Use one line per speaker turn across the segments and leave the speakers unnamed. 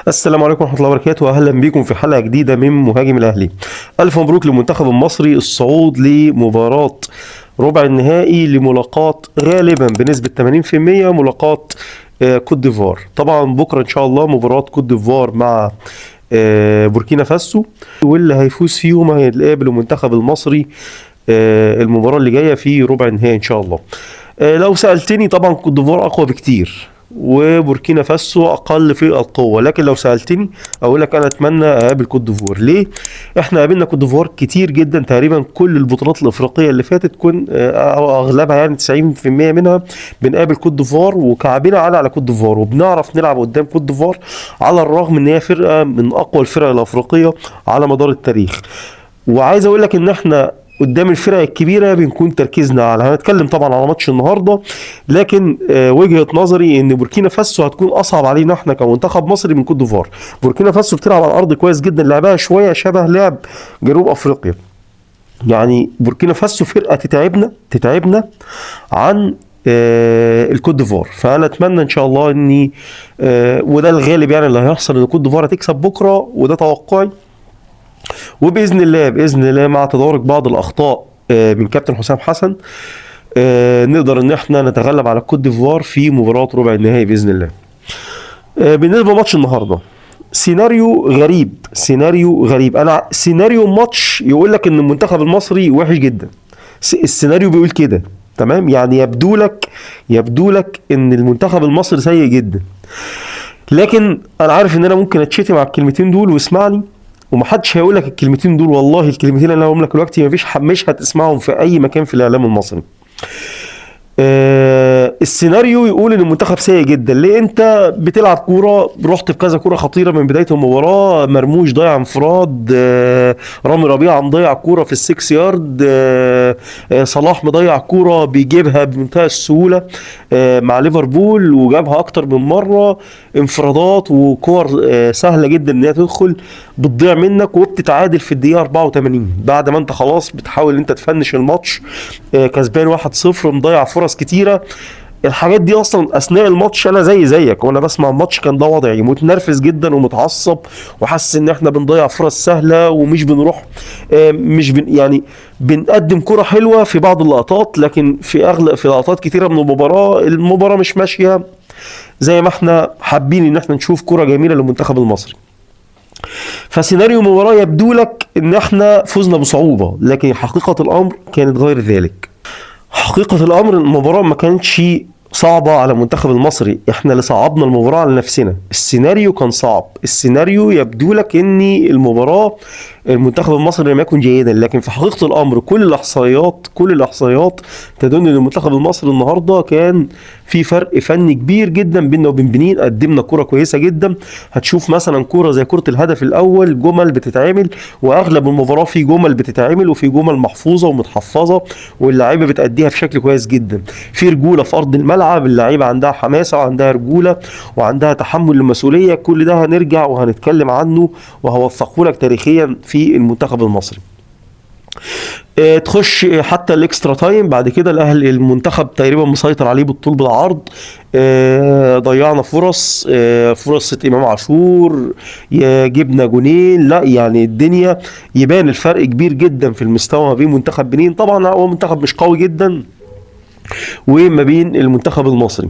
السلام عليكم ورحمة الله وبركاته، وأهلا بكم في حلقة جديدة من مهاجم الأهلي. ألف مبروك للمنتخب المصري الصعود لمباراة ربع النهائي لملاقاة غالبا بنسبة 80% ملاقاة كوت ديفوار. طبعا بكرة إن شاء الله مباراة كوت ديفوار مع بوركينا فاسو، واللي هيفوز فيهم هيتقابل المنتخب المصري المباراة اللي جاية في ربع النهائي إن شاء الله. لو سألتني طبعا كوت ديفوار أقوى بكتير وبوركينا فاسو اقل في القوه، لكن لو سالتني اقول لك انا اتمنى اقابل كوت ديفوار. ليه؟ احنا قابلنا كوت ديفوار كتير جدا، تقريبا كل البطولات الافريقيه اللي فاتت او اغلبها يعني 90% منها بنقابل كوت ديفوار وكعبنا على كوت ديفوار، وبنعرف نلعب قدام كوت ديفوار على الرغم ان هي فرقه من اقوى الفرق الافريقيه على مدار التاريخ. وعايز اقول لك ان احنا قدام الفرق الكبيره بنكون تركيزنا هنتكلم طبعا على ماتش النهارده، لكن وجهه نظري ان بوركينا فاسو هتكون اصعب علينا احنا كمنتخب مصري من كوت ديفوار. بوركينا فاسو بتلعب على الارض كويس جدا، لعبها شويه شبه لعب جنوب افريقيا. يعني بوركينا فاسو فرقه تتعبنا عن الكوت ديفوار، فانا اتمنى ان شاء الله اني وده الغالب يعني اللي هيحصل ان كوت ديفوار هتكسب بكره، وده توقعي. وباذن الله مع تدارك بعض الاخطاء من كابتن حسام حسن نقدر ان احنا نتغلب على الكوت ديفوار في مباراه ربع النهائي باذن الله. بالنسبه لماتش النهارده، سيناريو غريب. انا سيناريو ماتش يقول لك ان المنتخب المصري وحش جدا، السيناريو بيقول كده تمام، يعني يبدو لك ان المنتخب المصري سيء جدا، لكن انا عارف ان انا ممكن اتشتم على الكلمتين دول واسمعني، ومحدش هيقول لك الكلمتين دول. والله الكلمتين اللي انا هقولهم لك دلوقتي مش هتسمعهم في اي مكان في الاعلام المصري. السيناريو يقول ان المنتخب سيء جدا. ليه؟ انت بتلعب كوره، رحت في كذا كوره خطيره من بدايه المباراه، مرموش ضيع انفراد، رامي ربيعه مضيع كوره في السكس يارد، صلاح مضيع كوره بيجيبها بمنتهى السهوله مع ليفربول، وجابها اكتر من مره، انفرادات وكور سهله جدا ان هي تدخل بتضيع منك، وبتتعادل في الدقيقه 84 بعد ما انت خلاص بتحاول ان انت تفنش الماتش كسبان 1-0 مضيع فرص كتيره. الحاجات دي اصلا اثناء الماتش انا زيك وانا بسمع الماتش كان ده وضعي، متنرفز جدا ومتعصب وحاسس ان احنا بنضيع فرص سهله ومش بنروح يعني بنقدم كرة حلوه في بعض اللقطات، لكن في لقطات كتيره من المباراه مش ماشيه زي ما احنا حابين ان احنا نشوف كرة جميله للمنتخب المصري. فسيناريو المباراه يبدو لك ان احنا فزنا بصعوبه، لكن حقيقه الامر كانت غير ذلك. حقيقة الأمر المباراة ما كانتش صعبة على المنتخب المصري، احنا اللي صعبنا المباراة على نفسنا. السيناريو كان صعب، السيناريو يبدو لك ان المباراة المنتخب المصري لم يكن جيدا، لكن في حقيقة الأمر كل الإحصائيات تدل ان المنتخب المصري النهاردة كان في فرق فني كبير جدا بيننا وبين بنين. قدمنا كرة كويسة جدا، هتشوف مثلا كرة زي كرة الهدف الأول جمل بتتعمل، وأغلب المباراة في جمل بتتعمل وفي جمل محفوظة ومتحفظة واللاعيبة بتأديها بشكل كويس جدا. في رجولة في أرض الملعب، اللعيبة عندها حماسة وعندها رجولة وعندها تحمل للمسؤولية. كل ده هنرجع وهنتكلم عنه وهوثقه لك تاريخيا في المنتخب المصري. تخش حتى الاكسترا تايم، بعد كده الاهلي المنتخب تقريبا مسيطر عليه بالطول بالعرض، ضيعنا فرصة امام عاشور، جبنا جونين. لا يعني الدنيا يبان الفرق كبير جدا في المستوى ما بين منتخب بنين، طبعا هو منتخب مش قوي جدا، وما بين المنتخب المصري.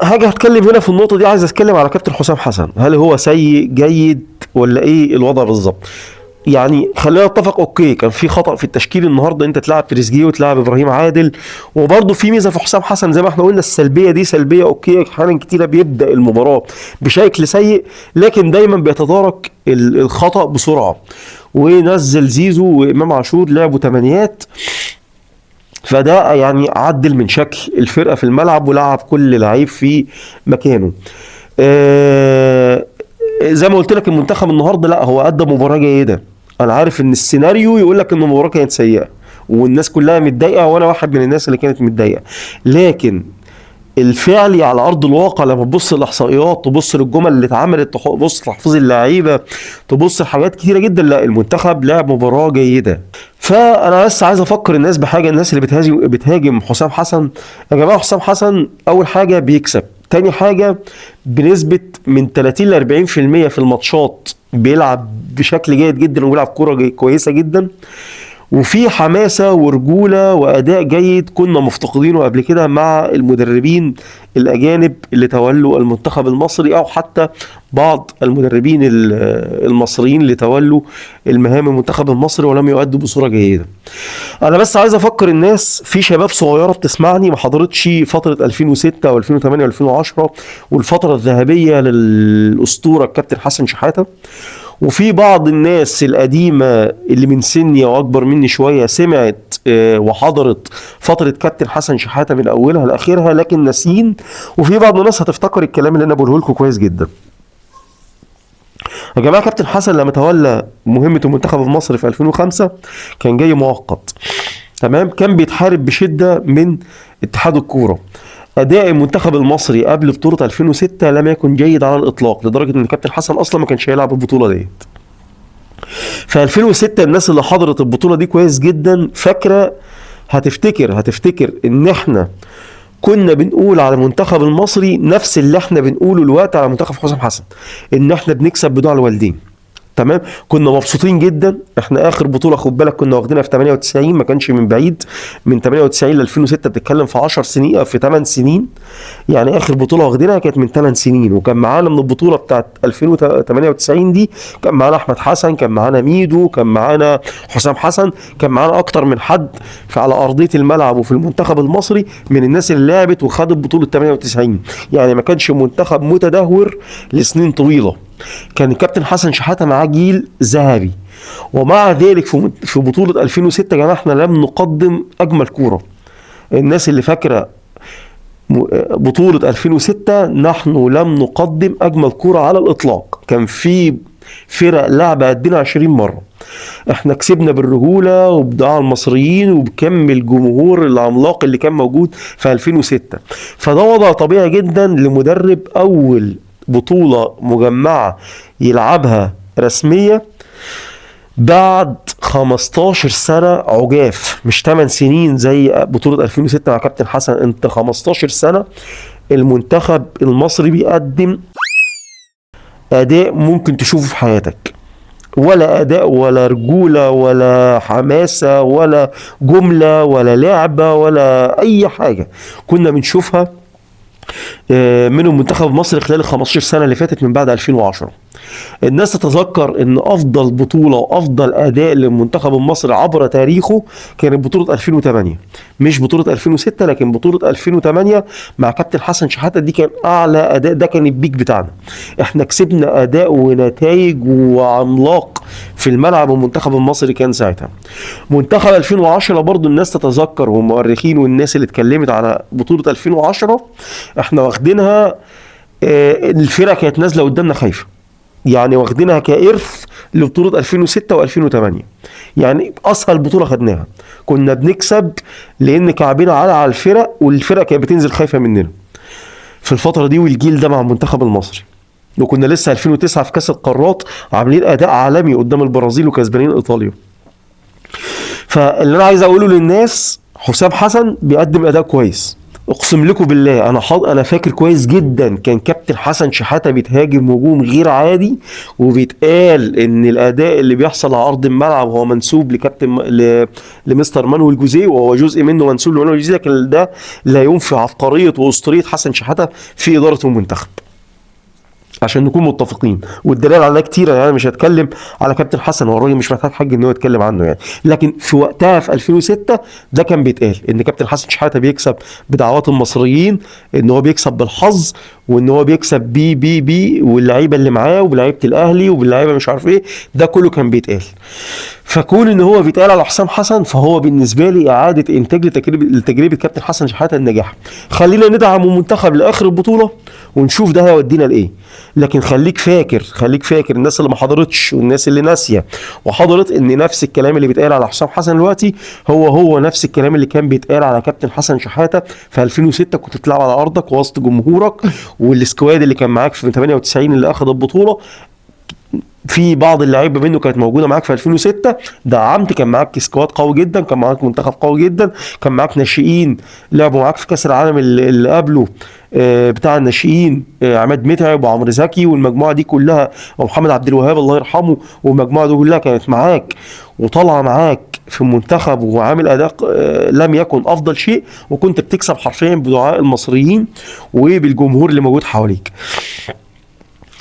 هاجي هتكلم هنا في النقطة دي، عايز اتكلم على كابتن حسام حسن، هل هو سيء جيد ولا ايه الوضع بالظبط؟ يعني خلينا نتفق، اوكي كان في خطأ في التشكيل النهارده، انت تلعب تريزيجيه وتلعب ابراهيم عادل، وبرده في ميزه في حسام حسن زي ما احنا قلنا، السلبيه دي سلبيه، اوكي احيانا كتيره بيبدا المباراه بشكل سيء، لكن دايما بيتدارك الخطأ بسرعه، ونزل زيزو وامام عاشور لعبوا تمانيات، فده يعني عدل من شكل الفرقه في الملعب ولعب كل لعيب في مكانه. زي ما قلت لك المنتخب النهارده لا هو ادى مباراه جيده. انا عارف ان السيناريو يقول لك ان المباراه كانت سيئه والناس كلها متضايقه، وانا واحد من الناس اللي كانت متضايقه، لكن الفعلي على ارض الواقع لما تبص للاحصائيات، تبص للجمل اللي اتعملت، تبص لتحفيظ اللعيبه، تبص لحاجات كتيره جدا، لا المنتخب لعب مباراه جيده. فانا بس عايز افكر الناس بحاجه، الناس اللي بتهاجم حسام حسن، يا جماعه حسام حسن اول حاجه بيكسب، تاني حاجة بنسبة من 30 ل 40% في الماتشات بيلعب بشكل جيد جدا وبيلعب كرة كويسة جدا، وفي حماسة ورجولة وأداء جيد كنا مفتقدينه قبل كده مع المدربين الأجانب اللي تولوا المنتخب المصري، أو حتى بعض المدربين المصريين اللي تولوا المهام المنتخب المصري ولم يؤدوا بصورة جيدة. أنا بس عايز أفكر الناس، في شباب صغيرة بتسمعني ما حضرتش فترة 2006 و2008 و2010 والفترة الذهبية للأسطورة الكابتن حسن شحاتة، وفي بعض الناس القديمة اللي من سني واكبر مني شوية سمعت وحضرت فترة كابتن حسن شحاتة من اولها لاخرها لكن ناسيين، وفي بعض الناس هتفتكر الكلام اللي انا بقوله لكم كويس جدا. يا جماعة كابتن حسن لما تولى مهمة المنتخب المصري في 2005 كان جاي مؤقت، تمام، كان بيتحارب بشدة من اتحاد الكورة. اداء المنتخب المصري قبل بطولة 2006 لم يكن جيد على الاطلاق، لدرجة ان كابتن حسن اصلا ما كانش هيلعب البطولة ديت. في 2006 الناس اللي حضرت البطولة دي كويس جدا فاكرة، هتفتكر ان احنا كنا بنقول على المنتخب المصري نفس اللي احنا بنقوله الوقت على منتخب حسام حسن، ان احنا بنكسب بدون الوالدين، تمام. كنا مبسوطين جدا. احنا اخر بطوله خد بالك كنا واخدينها في 98، ما كانش من بعيد، من 98 ل 2006 بتتكلم في 10 سنين، في 8 سنين يعني. اخر بطوله واخدينها كانت من 8 سنين، وكان معانا من البطوله بتاعت 2098 دي كان معانا احمد حسن، كان معانا ميدو، كان معانا حسام حسن، كان معانا اكتر من حد على ارضيه الملعب وفي المنتخب المصري من الناس اللي لعبت وخدت بطوله 98. يعني ما كانش منتخب متدهور لسنين طويله. كان الكابتن حسن شحاتة معاه جيل ذهبي، ومع ذلك في بطولة 2006 يا جماعة احنا لم نقدم أجمل كورة. الناس اللي فاكرة بطولة 2006 نحن لم نقدم أجمل كورة على الإطلاق. كان في فرق لعبة قدنا 20 مرة. احنا كسبنا بالرجولة وبدعاء المصريين وبكم الجمهور العملاق اللي كان موجود في 2006. فده وضع طبيعي جدا لمدرب أول بطولة مجمعة يلعبها رسمية بعد 15 سنة عجاف، مش 8 سنين زي بطولة 2006 مع كابتن حسن. انت 15 سنة المنتخب المصري بيقدم أداء ممكن تشوفه في حياتك، ولا أداء ولا رجولة ولا حماسة ولا جملة ولا لعبة ولا أي حاجة كنا بنشوفها من المنتخب المصري خلال ال 15 سنة اللي فاتت من بعد 2010. الناس تتذكر ان افضل بطولة وافضل اداء للمنتخب المصري عبر تاريخه كانت بطولة 2008، مش بطولة 2006 لكن بطولة 2008 مع كابتن حسن شحاتة. دي كان اعلى اداء، ده كان البيك بتاعنا. احنا كسبنا اداء ونتائج وعملاق في الملعب المنتخب المصري كان ساعتها. منتخب 2010 برضو الناس تتذكر، والمؤرخين والناس اللي اتكلمت على بطولة 2010 احنا واخدينها الفرقة كانت نازلة قدامنا خايفة، يعني واخدينها كإرث لبطولة 2006 و2008. يعني أسهل بطولة خدناها كنا بنكسب لأن كعبنا على الفرق، والفرق كانت بتنزل خايفة مننا في الفترة دي والجيل ده مع المنتخب المصري. وكنا لسه 2009 في كأس القارات عاملين أداء عالمي قدام البرازيل وكسبانين إيطاليا. فاللي أنا عايز أقوله للناس، حسام حسن بيقدم أداء كويس، اقسم لكم بالله انا فاكر كويس جدا كان كابتن حسن شحاتة بيتهاجم هجوم غير عادي، وبيتقال ان الاداء اللي بيحصل على ارض الملعب هو منسوب لمستر مانويل جوزيه، وهو جزء منه منسوب لمانويل جوزيه، لكن ده لا ينفي عبقرية واسطورية حسن شحاتة في ادارة المنتخب عشان نكون متفقين. والدليل على ده كتير، يعني مش هتكلم على كابتن حسن، هو الراجل مش محتاج حاجه ان هو يتكلم عنه يعني، لكن في وقتها في 2006 ده كان بيتقال ان كابتن حسن شحاتة بيكسب بدعوات المصريين، ان هو بيكسب بالحظ، وان هو بيكسب بي واللعيبه اللي معاه وبلعيبه الاهلي وباللعيبه مش عارف ايه، ده كله كان بيتقال. فكون ان هو بيتقال على حسام حسن فهو بالنسبه لي اعاده انتاج لتجربه كابتن حسن شحاتة النجاح. خلينا ندعم المنتخب لاخر البطوله ونشوف ده هيودينا لايه. لكن خليك فاكر الناس اللي ما حضرتش والناس اللي ناسيه وحضرت ان نفس الكلام اللي بيتقال على حسام حسن دلوقتي هو نفس الكلام اللي كان بيتقال على كابتن حسن شحاتة في 2006. كنت بتلعب على ارضك وسط جمهورك، والسكواد اللي كان معاك في 98 اللي اخذ البطوله في بعض اللعيبه منه كانت موجوده معاك في 2006، دعمت، كان معاك سكواد قوي جدا، كان معاك منتخب قوي جدا، كان معاك ناشئين لعبوا معاك في كاس العالم اللي قبله بتاع الناشئين، عماد متعب وعمرو زكي والمجموعه دي كلها، ومحمد عبد الوهاب الله يرحمه، والمجموعه دي كلها كانت معاك وطالعه معاك في المنتخب، وعامل اداء لم يكن افضل شيء، وكنت بتكسب حرفيا بدعاء المصريين وبالجمهور اللي موجود حواليك.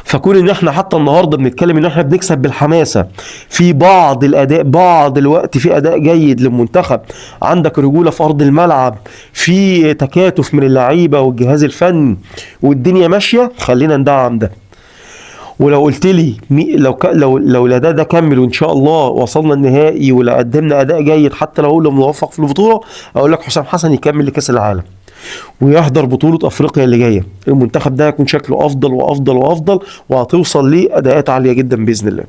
فكون ان احنا حتى النهارده بنتكلم ان احنا بنكسب بالحماسه في بعض الاداء، بعض الوقت في اداء جيد للمنتخب، عندك رجوله في ارض الملعب، في تكاتف من اللعيبه والجهاز الفني والدنيا ماشيه، خلينا ندعم ده. ولو قلت لي لو الاداء ده كمل وان شاء الله وصلنا النهائي ولا قدمنا اداء جيد حتى لو لم نوفق في البطوله، اقول لك حسام حسن يكمل لكاس العالم ويحضر بطولة أفريقيا اللي جاية، المنتخب ده يكون شكله أفضل وأفضل وأفضل، وهتوصل لأداءات عالية جدا بإذن الله.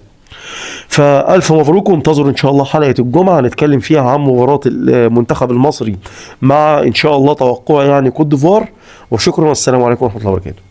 فألف مبروك، وانتظروا إن شاء الله حلقة الجمعة هنتكلم فيها عن مباراة المنتخب المصري مع إن شاء الله توقع يعني كوت ديفوار. وشكرا والسلام عليكم ورحمة الله وبركاته.